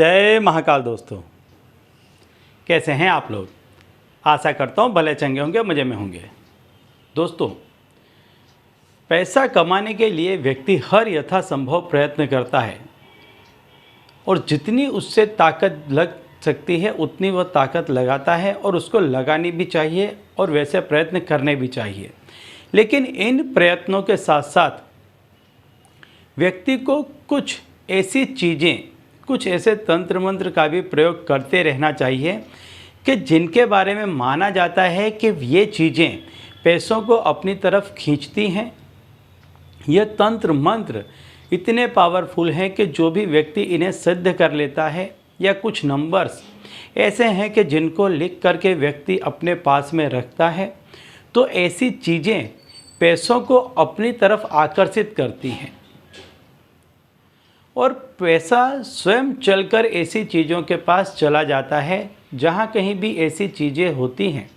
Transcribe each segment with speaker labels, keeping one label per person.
Speaker 1: जय महाकाल दोस्तों, कैसे हैं आप लोग। आशा करता हूँ भले चंगे होंगे, मज़े में होंगे। दोस्तों, पैसा कमाने के लिए व्यक्ति हर यथासंभव प्रयत्न करता है और जितनी उससे ताकत लग सकती है उतनी वह ताकत लगाता है और उसको लगानी भी चाहिए और वैसे प्रयत्न करने भी चाहिए। लेकिन इन प्रयत्नों के साथ साथ व्यक्ति को कुछ ऐसी चीज़ें, कुछ ऐसे तंत्र मंत्र का भी प्रयोग करते रहना चाहिए कि जिनके बारे में माना जाता है कि ये चीज़ें पैसों को अपनी तरफ खींचती हैं। यह तंत्र मंत्र इतने पावरफुल हैं कि जो भी व्यक्ति इन्हें सिद्ध कर लेता है, या कुछ नंबर्स ऐसे हैं कि जिनको लिख करके व्यक्ति अपने पास में रखता है, तो ऐसी चीज़ें पैसों को अपनी तरफ आकर्षित करती हैं और पैसा स्वयं चलकर ऐसी चीज़ों के पास चला जाता है जहाँ कहीं भी ऐसी चीज़ें होती हैं।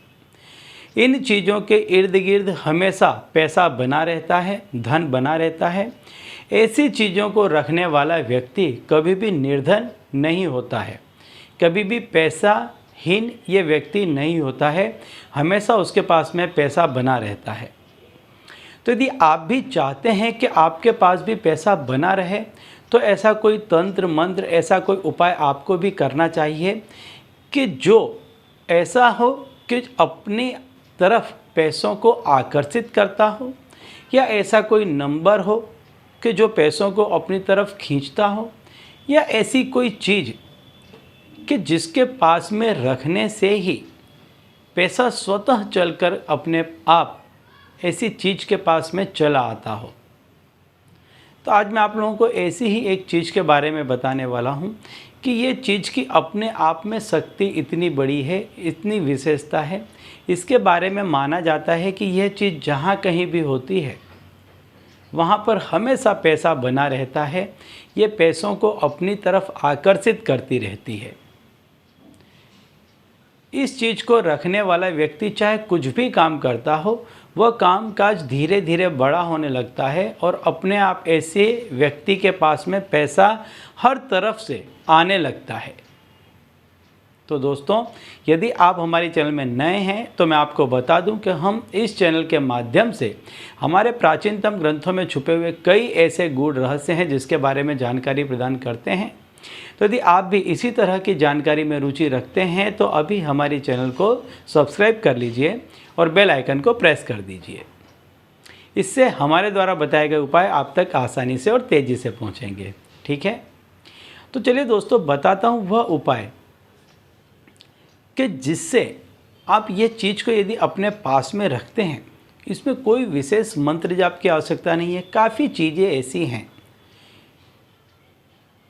Speaker 1: इन चीज़ों के इर्द गिर्द हमेशा पैसा बना रहता है, धन बना रहता है। ऐसी चीज़ों को रखने वाला व्यक्ति कभी भी निर्धन नहीं होता है, कभी भी पैसाहीन ये व्यक्ति नहीं होता है, हमेशा उसके पास में पैसा बना रहता है। तो यदि आप भी चाहते हैं कि आपके पास भी पैसा बना रहे, तो ऐसा कोई तंत्र मंत्र, ऐसा कोई उपाय आपको भी करना चाहिए कि जो ऐसा हो कि अपनी तरफ पैसों को आकर्षित करता हो, या ऐसा कोई नंबर हो कि जो पैसों को अपनी तरफ खींचता हो, या ऐसी कोई चीज़ कि जिसके पास में रखने से ही पैसा स्वतः चलकर अपने आप ऐसी चीज़ के पास में चला आता हो। तो आज मैं आप लोगों को ऐसी ही एक चीज़ के बारे में बताने वाला हूँ कि ये चीज़ की अपने आप में शक्ति इतनी बड़ी है, इतनी विशेषता है। इसके बारे में माना जाता है कि यह चीज़ जहाँ कहीं भी होती है वहाँ पर हमेशा पैसा बना रहता है। ये पैसों को अपनी तरफ आकर्षित करती रहती है। इस चीज़ को रखने वाला व्यक्ति चाहे कुछ भी काम करता हो, वह काम काज धीरे धीरे बड़ा होने लगता है और अपने आप ऐसे व्यक्ति के पास में पैसा हर तरफ से आने लगता है। तो दोस्तों, यदि आप हमारे चैनल में नए हैं तो मैं आपको बता दूं कि हम इस चैनल के माध्यम से हमारे प्राचीनतम ग्रंथों में छुपे हुए कई ऐसे गूढ़ रहस्य हैं जिसके बारे में जानकारी प्रदान करते हैं। तो यदि आप भी इसी तरह की जानकारी में रुचि रखते हैं तो अभी हमारे चैनल को सब्सक्राइब कर लीजिए और बेल आइकन को प्रेस कर दीजिए। इससे हमारे द्वारा बताए गए उपाय आप तक आसानी से और तेज़ी से पहुंचेंगे। ठीक है, तो चलिए दोस्तों, बताता हूं वह उपाय कि जिससे आप ये चीज़ को यदि अपने पास में रखते हैं, इसमें कोई विशेष मंत्र जाप की आवश्यकता नहीं है। काफ़ी चीज़ें ऐसी हैं,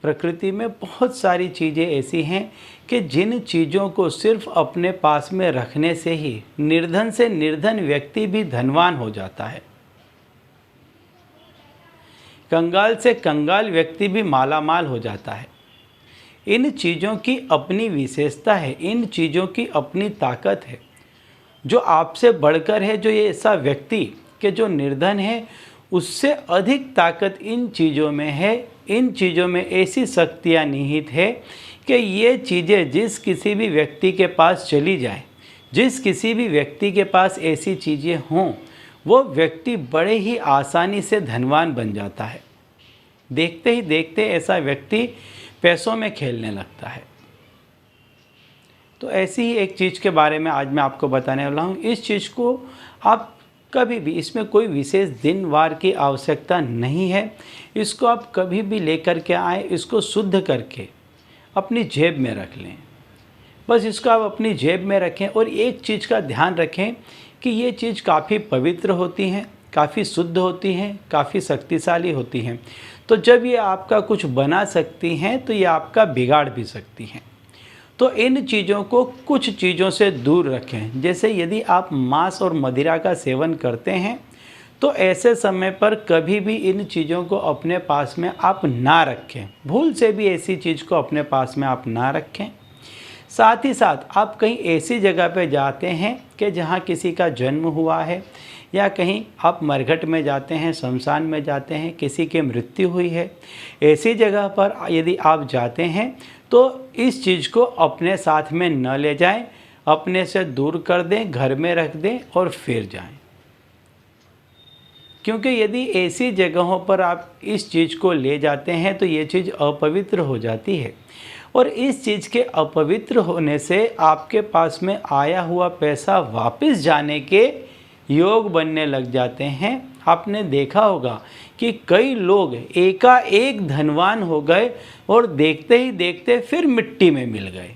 Speaker 1: प्रकृति में बहुत सारी चीज़ें ऐसी हैं कि जिन चीज़ों को सिर्फ अपने पास में रखने से ही निर्धन से निर्धन व्यक्ति भी धनवान हो जाता है, कंगाल से कंगाल व्यक्ति भी मालामाल हो जाता है। इन चीज़ों की अपनी विशेषता है, इन चीज़ों की अपनी ताकत है। जो आपसे बढ़कर है, जो ये ऐसा व्यक्ति कि जो निर्धन है, उससे अधिक ताकत इन चीज़ों में है। इन चीज़ों में ऐसी शक्तियाँ निहित है कि ये चीज़ें जिस किसी भी व्यक्ति के पास चली जाए, जिस किसी भी व्यक्ति के पास ऐसी चीज़ें हों, वो व्यक्ति बड़े ही आसानी से धनवान बन जाता है। देखते ही देखते ऐसा व्यक्ति पैसों में खेलने लगता है। तो ऐसी ही एक चीज़ के बारे में आज मैं आपको बताने वाला हूँ। इस चीज़ को आप कभी भी, इसमें कोई विशेष दिन वार की आवश्यकता नहीं है। इसको आप कभी भी लेकर के आए, इसको शुद्ध करके अपनी जेब में रख लें। बस इसको आप अपनी जेब में रखें और एक चीज़ का ध्यान रखें कि ये चीज़ काफ़ी पवित्र होती हैं, काफ़ी शुद्ध होती हैं, काफ़ी शक्तिशाली होती हैं। तो जब ये आपका कुछ बना सकती हैं तो ये आपका बिगाड़ भी सकती हैं। तो इन चीज़ों को कुछ चीज़ों से दूर रखें। जैसे यदि आप मांस और मदिरा का सेवन करते हैं तो ऐसे समय पर कभी भी इन चीज़ों को अपने पास में आप ना रखें। भूल से भी ऐसी चीज़ को अपने पास में आप ना रखें। साथ ही साथ आप कहीं ऐसी जगह पर जाते हैं कि जहाँ किसी का जन्म हुआ है या कहीं आप मरघट में जाते हैं, शमशान में जाते हैं, किसी की मृत्यु हुई है, ऐसी जगह पर यदि आप जाते हैं तो इस चीज़ को अपने साथ में न ले जाएं, अपने से दूर कर दें, घर में रख दें और फिर जाएं। क्योंकि यदि ऐसी जगहों पर आप इस चीज़ को ले जाते हैं तो ये चीज़ अपवित्र हो जाती है, और इस चीज़ के अपवित्र होने से आपके पास में आया हुआ पैसा वापस जाने के योग बनने लग जाते हैं। आपने देखा होगा कि कई लोग एकाएक धनवान हो गए और देखते ही देखते फिर मिट्टी में मिल गए।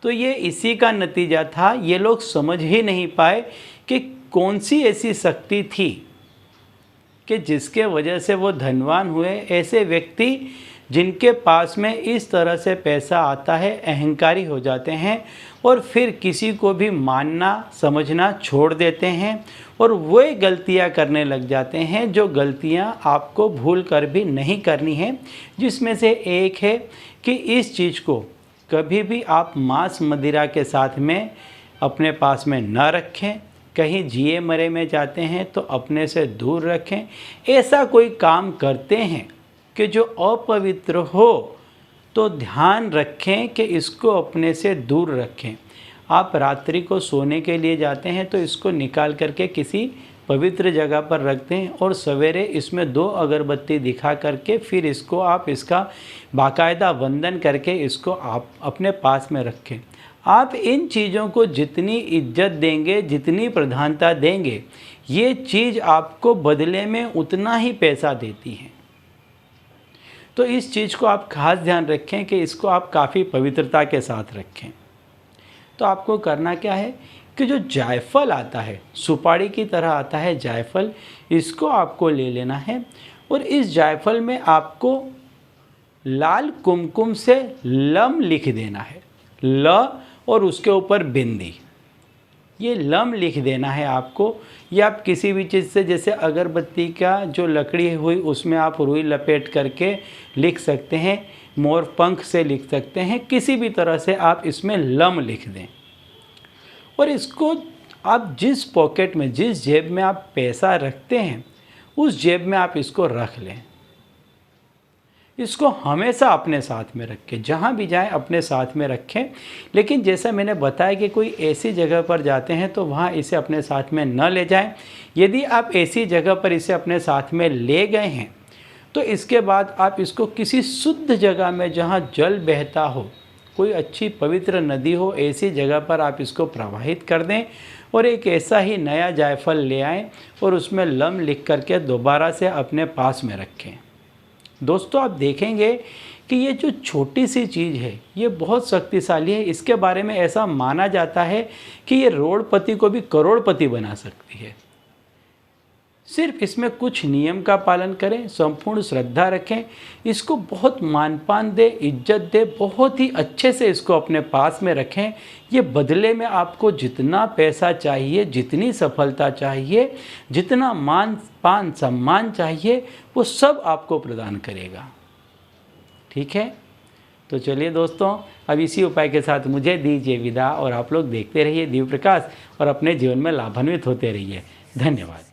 Speaker 1: तो ये इसी का नतीजा था। ये लोग समझ ही नहीं पाए कि कौन सी ऐसी शक्ति थी कि जिसके वजह से वो धनवान हुए। ऐसे व्यक्ति जिनके पास में इस तरह से पैसा आता है अहंकारी हो जाते हैं और फिर किसी को भी मानना समझना छोड़ देते हैं और वही गलतियां करने लग जाते हैं जो गलतियां आपको भूल कर भी नहीं करनी है। जिसमें से एक है कि इस चीज़ को कभी भी आप मांस मदिरा के साथ में अपने पास में न रखें। कहीं जिए मरे में जाते हैं तो अपने से दूर रखें। ऐसा कोई काम करते हैं कि जो अपवित्र हो तो ध्यान रखें कि इसको अपने से दूर रखें। आप रात्रि को सोने के लिए जाते हैं तो इसको निकाल करके किसी पवित्र जगह पर रख दें और सवेरे इसमें 2 अगरबत्ती दिखा करके फिर इसको आप इसका बाकायदा वंदन करके इसको आप अपने पास में रखें। आप इन चीज़ों को जितनी इज्जत देंगे, जितनी प्रधानता देंगे, ये चीज़ आपको बदले में उतना ही पैसा देती है। तो इस चीज़ को आप खास ध्यान रखें कि इसको आप काफ़ी पवित्रता के साथ रखें। तो आपको करना क्या है कि जो जायफल आता है, सुपारी की तरह आता है जायफल, इसको आपको ले लेना है और इस जायफल में आपको लाल कुमकुम से लम लिख देना है। ल और उसके ऊपर बिंदी, ये लम लिख देना है आपको। या आप किसी भी चीज़ से, जैसे अगरबत्ती का जो लकड़ी हुई उसमें आप रुई लपेट करके लिख सकते हैं, मोर पंख से लिख सकते हैं, किसी भी तरह से आप इसमें लम लिख दें। और इसको आप जिस पॉकेट में, जिस जेब में आप पैसा रखते हैं उस जेब में आप इसको रख लें। इसको हमेशा अपने साथ में रखें, जहाँ भी जाएं अपने साथ में रखें। लेकिन जैसा मैंने बताया कि कोई ऐसी जगह पर जाते हैं तो वहाँ इसे अपने साथ में न ले जाएं। यदि आप ऐसी जगह पर इसे अपने साथ में ले गए हैं तो इसके बाद आप इसको किसी शुद्ध जगह में, जहाँ जल बहता हो, कोई अच्छी पवित्र नदी हो, ऐसी जगह पर आप इसको प्रवाहित कर दें और एक ऐसा ही नया जायफल ले आएँ और उसमें लम लिख करके दोबारा से अपने पास में रखें। दोस्तों, आप देखेंगे कि ये जो छोटी सी चीज़ है ये बहुत शक्तिशाली है। इसके बारे में ऐसा माना जाता है कि ये रोड़पति को भी करोड़पति बना सकती है। सिर्फ इसमें कुछ नियम का पालन करें, संपूर्ण श्रद्धा रखें, इसको बहुत मानपान दे, इज्जत दे, बहुत ही अच्छे से इसको अपने पास में रखें। ये बदले में आपको जितना पैसा चाहिए, जितनी सफलता चाहिए, जितना मान पान सम्मान चाहिए, वो सब आपको प्रदान करेगा। ठीक है, तो चलिए दोस्तों, अब इसी उपाय के साथ मुझे दीजिए विदा और आप लोग देखते रहिए दिव्य प्रकाश और अपने जीवन में लाभान्वित होते रहिए। धन्यवाद।